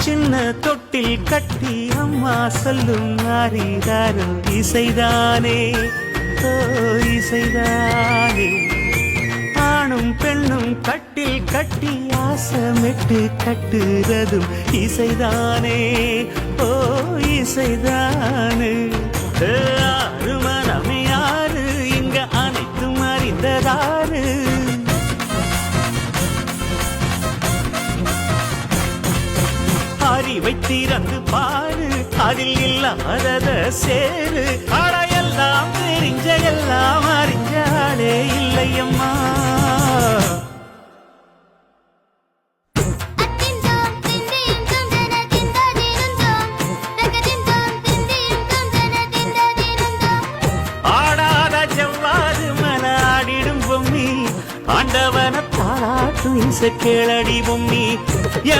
சின்ன தொட்டில் கட்டி அம்மா சொல்லும் ஆரிதாரோ இசைதானே ஓ இசைதானே. ஆணும் பெண்ணும் கட்டில் கட்டி ஆசமிட்டு கட்டுறதும் இசைதானே ஓ இசைதானே. ஆறு மனமே யாரு இங்க அனைத்தும் அறிந்ததாரு. அறிவை திறந்து பாரு அதில் இல்லாதத சேரு. அடையெல்லாம் தெரிஞ்ச எல்லாம் அறிஞ்சாலே இல்லையம்மா. ஆடாத செவ்வாது மலாடிடும் பொம்மி ஆண்டவன பாராட்டும் இசை கேளடி பொம்மி.